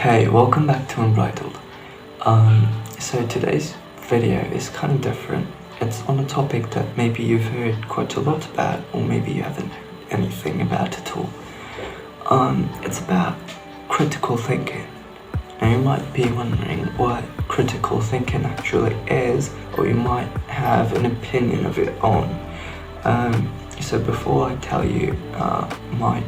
Hey, welcome back to Unbridled. So today's video is kind of different. It's on a topic that maybe you've heard quite a lot about, or maybe you haven't heard anything about at all. It's about critical thinking. Now you might be wondering what critical thinking actually is, or you might have an opinion of your own. So before I tell you my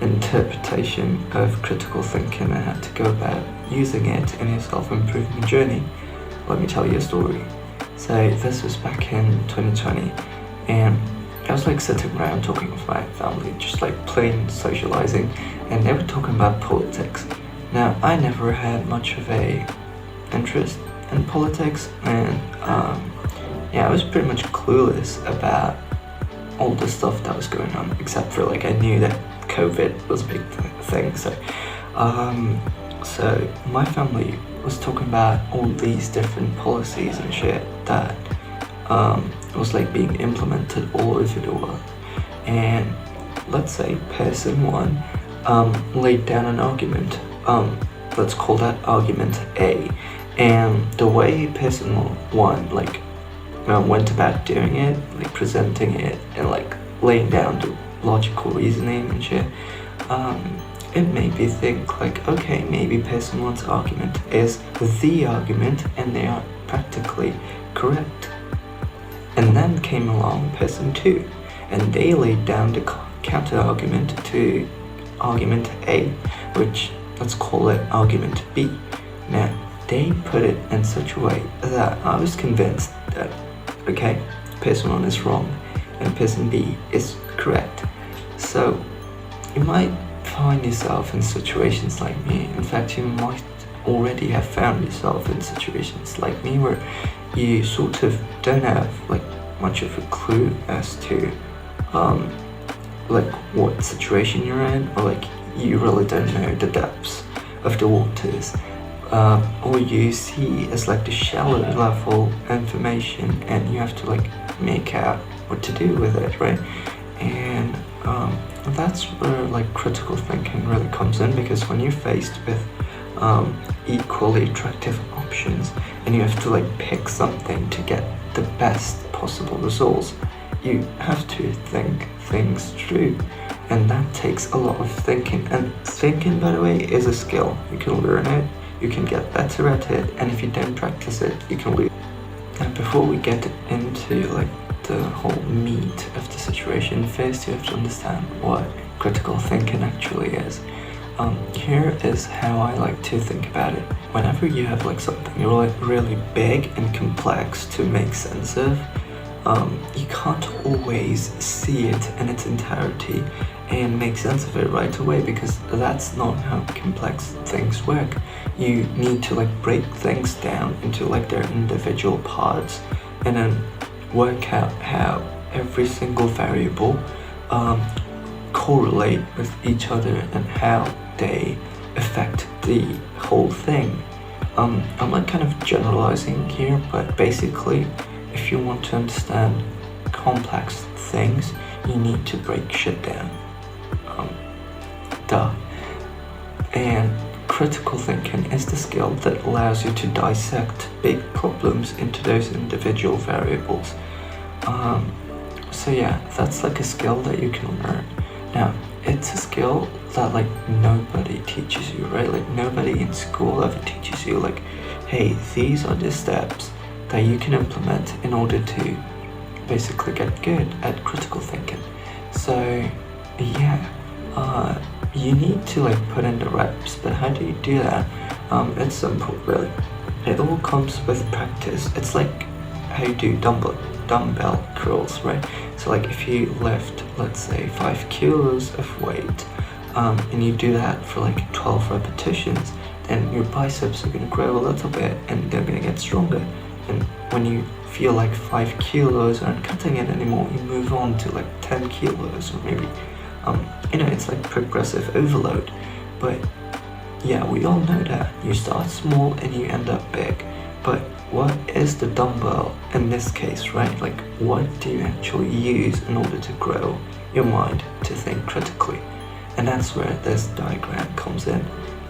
interpretation of critical thinking and how to go about using it in your self-improvement journey, let me tell you a story. So this was back in 2020, and I was sitting around talking with my family, just plain socializing, and they were talking about politics. Now I never had much of a interest in politics, and I was pretty much clueless about all the stuff that was going on, except for I knew that COVID was a big thing. So my family was talking about all these different policies and shit that was being implemented all over the world. And let's say person one laid down an argument. Let's call that argument A. And the way person one went about doing it, presenting it, and laying down the logical reasoning and shit, it made me think okay, maybe person one's argument is the argument and they are practically correct. And then came along person two, and they laid down the counter argument to argument A, which let's call it argument B. Now they put it in such a way that I was convinced that okay, person one is wrong and person B is correct. So you might find yourself in situations like me. In fact, you might already have found yourself in situations like me where you sort of don't have much of a clue as to what situation you're in, or you really don't know the depths of the waters. All you see is the shallow level information, and you have to make out what to do with it, right? And that's where critical thinking really comes in, because when you're faced with equally attractive options and you have to pick something to get the best possible results, you have to think things through, and that takes a lot of thinking. And thinking, by the way, is a skill. You can learn it, you can get better at it, and if you don't practice it, you can lose. And before we get into the whole meat of the situation, first you have to understand what critical thinking actually is. Here is how I like to think about it. Whenever you have something really big and complex to make sense of, you can't always see it in its entirety and make sense of it right away, because that's not how complex things work. You need to break things down into their individual parts, and then work out how every single variable correlate with each other and how they affect the whole thing. I'm kind of generalizing here, but basically if you want to understand complex things, you need to break shit down. And critical thinking is the skill that allows you to dissect big problems into those individual variables. So yeah, that's a skill that you can learn. Now, it's a skill that nobody teaches you, right? Nobody in school ever teaches you hey, these are the steps that you can implement in order to basically get good at critical thinking. So yeah, you need to put in the reps. But how do you do that? It's simple, really. It all comes with practice. It's how you do dumbbell curls, right? So if you lift, let's say 5 kilos of weight, and you do that for 12 repetitions, then your biceps are going to grow a little bit and they're going to get stronger. And when you feel 5 kilos aren't cutting it anymore, you move on to 10 kilos, or maybe it's progressive overload. But yeah, we all know that you start small and you end up big. But what is the dumbbell in this case, right? What do you actually use in order to grow your mind to think critically? And that's where this diagram comes in.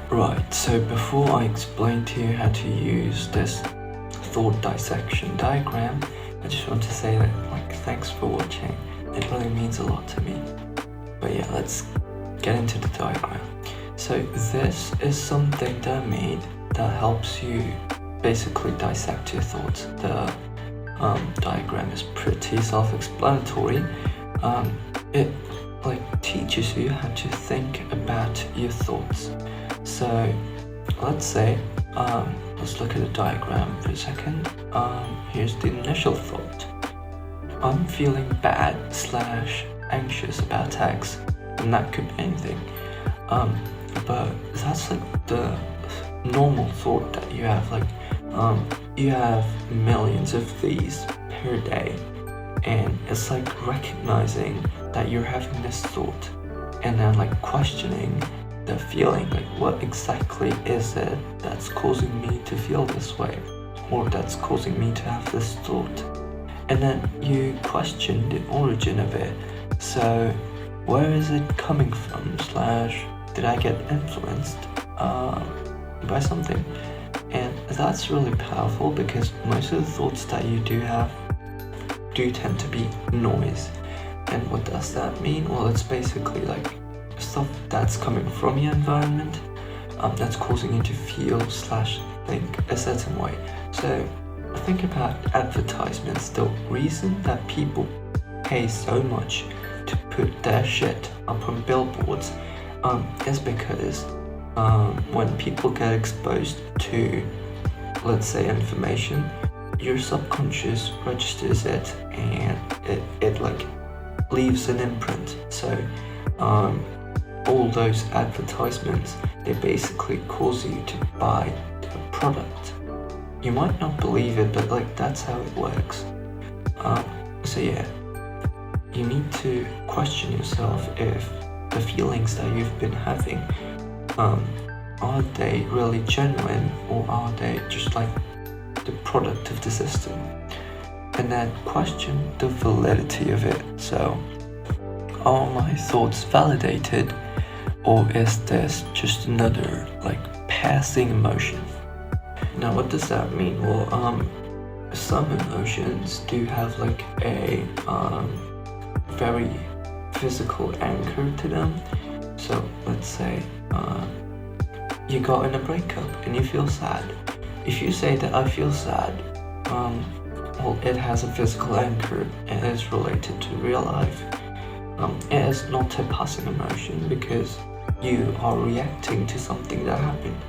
Right, so before I explain to you how to use this thought dissection diagram, I just want to say that thanks for watching. It really means a lot to me. But yeah, let's get into the diagram. So this is something that I made that helps you basically dissect your thoughts. The diagram is pretty self-explanatory. It teaches you how to think about your thoughts. So let's say, let's look at the diagram for a second. Here's the initial thought. I'm feeling bad / anxious about X, and that could be anything. But that's the normal thought that you have. You have millions of these per day, and it's recognizing that you're having this thought, and then questioning the feeling, what exactly is it that's causing me to feel this way, or that's causing me to have this thought. And then you question the origin of it. So where is it coming from / did I get influenced by something? And that's really powerful, because most of the thoughts that you do have do tend to be noise. And what does that mean? Well, it's basically stuff that's coming from your environment that's causing you to feel / think a certain way. So think about advertisements. The reason that people pay so much to put their shit up on billboards is because when people get exposed to, let's say, information, your subconscious registers it, and it leaves an imprint. So all those advertisements, they basically cause you to buy a product. You might not believe it, but that's how it works. So yeah, you need to question yourself if the feelings that you've been having, are they really genuine, or are they just the product of the system? And then question the validity of it. So, are my thoughts validated, or is this just another passing emotion? Now, what does that mean? Well, some emotions do have a very physical anchor to them. So let's say you got in a breakup and you feel sad. If you say that I feel sad, well, it has a physical anchor and is related to real life. It is not a passing emotion, because you are reacting to something that happened.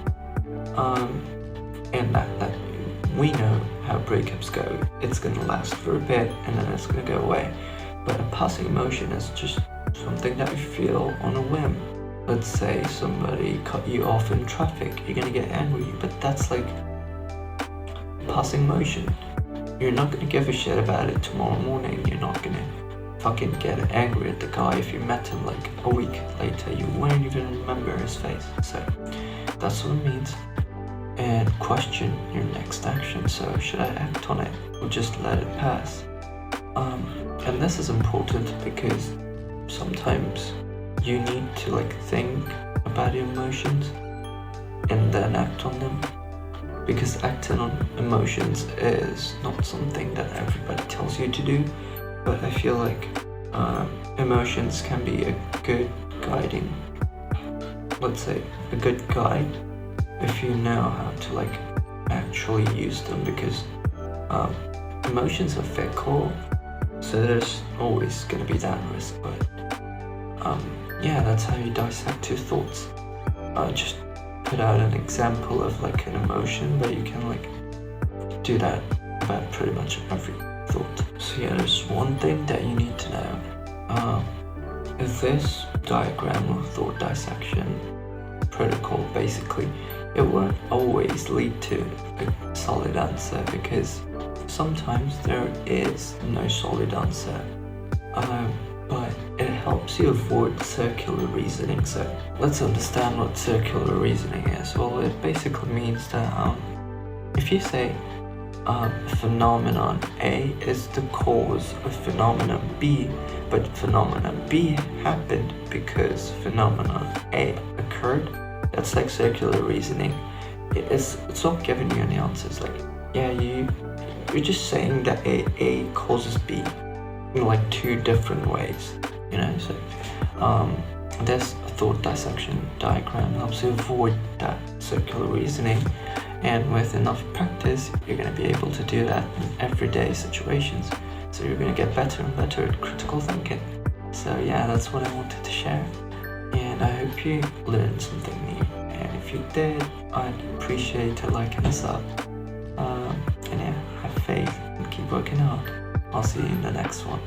And that we know how breakups go. It's gonna last for a bit and then it's gonna go away. But a passing emotion is just something that you feel on a whim. Let's say somebody cut you off in traffic, you're gonna get angry, but that's passing emotion. You're not gonna give a shit about it tomorrow morning. You're not gonna fucking get angry at the guy if you met him a week later. You won't even remember his face. So that's what it means. And question your next action. So should I act on it or just let it pass? And this is important, because sometimes you need to think about your emotions and then act on them, because acting on emotions is not something that everybody tells you to do. But I feel emotions can be a good guiding, let's say, a good guide if you know how to actually use them, because emotions are fickle, so there's always going to be that risk. But yeah, that's how you dissect your thoughts. Just put out an example of an emotion, but you can do that about pretty much every thought. So yeah, there's one thing that you need to know. This diagram or thought dissection protocol, basically, it won't always lead to a solid answer, because sometimes there is no solid answer. But it helps you avoid circular reasoning. So let's understand what circular reasoning is. Well, it basically means that if you say phenomenon A is the cause of phenomenon B, but phenomenon B happened because phenomenon A occurred, That's like circular reasoning. It's not giving you any answers. Like, yeah, you're just saying that A causes B in like two different ways, you know. So this thought dissection diagram helps you avoid that circular reasoning, and with enough practice you're going to be able to do that in everyday situations. So you're going to get better and better at critical thinking. So yeah, that's what I wanted to share, and I hope you learned something new, and if you did, I'd appreciate a like and a sub. And yeah, have faith and keep working hard. I'll see you in the next one.